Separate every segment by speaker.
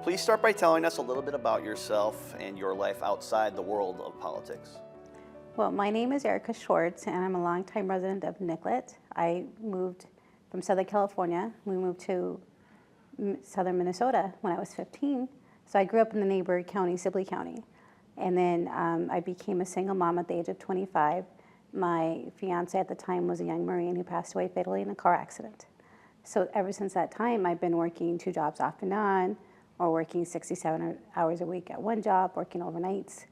Speaker 1: Please start by telling us a little bit about yourself and your life outside the world of politics.
Speaker 2: Well, my name is Erica Schwartz, and I'm a longtime resident of Nicollet. I moved from Southern California. We moved to southern Minnesota when I was 15. So I grew up in the neighboring county, Sibley County. And then I became a single mom at the age of 25. My fiance at the time was a young Marine who passed away fatally in a car accident. So ever since that time, I've been working 2 jobs off and on, or working 67 hours a week at one job, working overnights.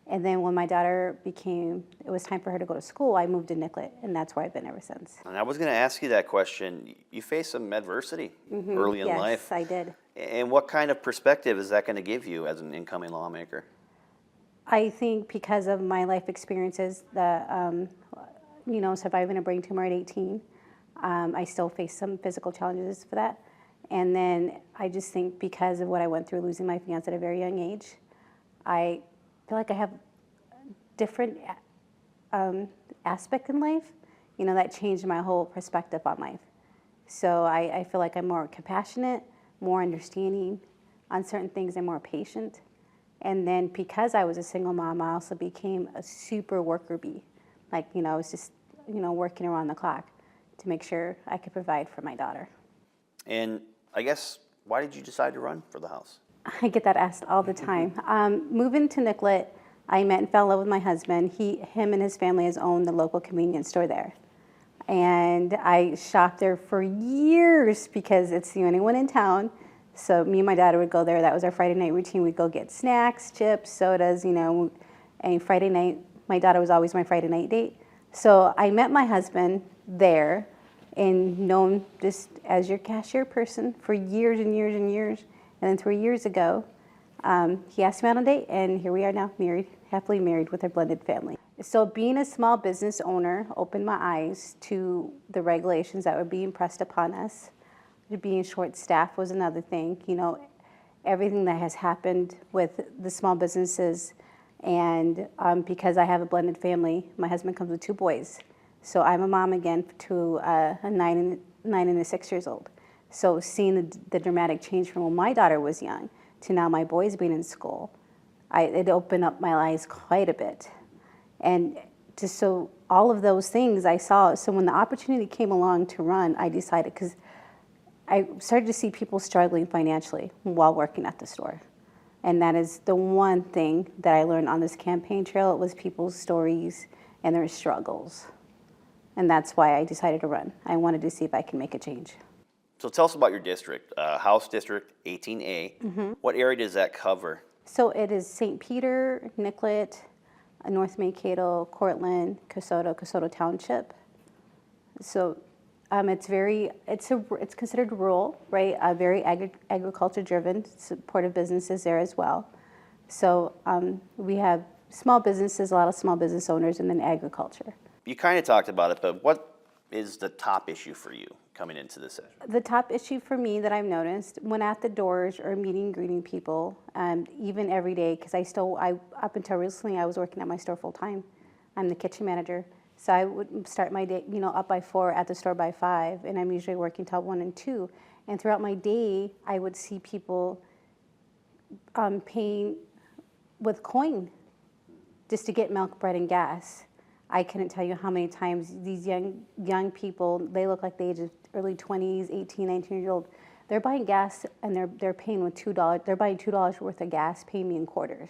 Speaker 2: And then when my daughter it was time for her to go to school, I moved to Nicollet, and that's where I've been ever since.
Speaker 1: And I was going to ask you that question. You faced some adversity early in life.
Speaker 2: Yes, I did.
Speaker 1: And what kind of perspective is that going to give you as an incoming lawmaker?
Speaker 2: I think because of my life experiences, surviving a brain tumor at 18, I still face some physical challenges for that. And then I just think because of what I went through, losing my fiance at a very young age, I feel like I have different aspect in life, that changed my whole perspective on life. So I feel like I'm more compassionate, more understanding on certain things, and more patient. And then because I was a single mom, I also became a super worker bee. I was just, working around the clock to make sure I could provide for my daughter.
Speaker 1: And I guess, why did you decide to run for the House?
Speaker 2: I get that asked all the time. Moving to Nicollet, I met and fell in love with my husband. Him and his family has owned the local convenience store there. And I shopped there for years because it's the only one in town. So me and my daughter would go there. That was our Friday night routine. We'd go get snacks, chips, sodas, and Friday night, my daughter was always my Friday night date. So I met my husband there and known just as your cashier person for years and years and years. And then 3 years ago, he asked me out on a date, and here we are now, happily married with our blended family. So being a small business owner opened my eyes to the regulations that were being pressed upon us. Being short-staffed was another thing. Everything that has happened with the small businesses, and because I have a blended family, my husband comes with 2 boys. So I'm a mom again to a 9 and a 6 years old. So seeing the dramatic change from when my daughter was young to now my boys being in school, it opened up my eyes quite a bit. And just so all of those things I saw, so when the opportunity came along to run, I decided, because I started to see people struggling financially while working at the store. And that is the one thing that I learned on this campaign trail. It was people's stories and their struggles. And that's why I decided to run. I wanted to see if I can make a change.
Speaker 1: So tell us about your district, House District 18A. What area does that cover?
Speaker 2: So it is St. Peter, Nicollet, North Mankato, Cortland, Cosoto Township. So it's considered rural, right? Very agriculture driven, supportive businesses there as well. So we have small businesses, a lot of small business owners, and then agriculture.
Speaker 1: You kind of talked about it, but what is the top issue for you coming into this session?
Speaker 2: The top issue for me that I've noticed when at the doors or meeting, greeting people, even every day, because up until recently, I was working at my store full time. I'm the kitchen manager. So I would start my day, up by 4, at the store by 5, and I'm usually working till 1 and 2. And throughout my day, I would see people paying with coin just to get milk, bread, and gas. I couldn't tell you how many times these young people, they look like the age of early 20s, 18, 19 years old. They're buying gas, and they're paying with $2. They're buying $2 worth of gas, paying me in quarters.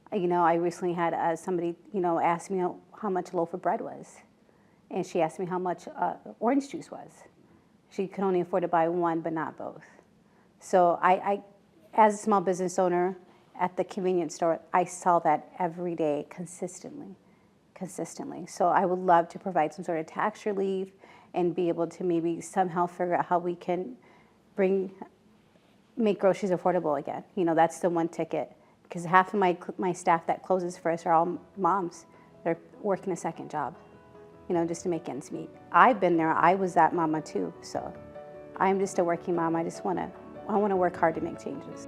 Speaker 2: I recently had somebody, ask me how much a loaf of bread was. And she asked me how much orange juice was. She could only afford to buy one, but not both. So I as a small business owner at the convenience store, I saw that every day consistently. So I would love to provide some sort of tax relief and be able to maybe somehow figure out how we can make groceries affordable again. That's the one ticket. Because half of my staff that closes for us are all moms. They're working a second job, just to make ends meet. I've been there. I was that mama too. So I'm just a working mom. I want to work hard to make changes.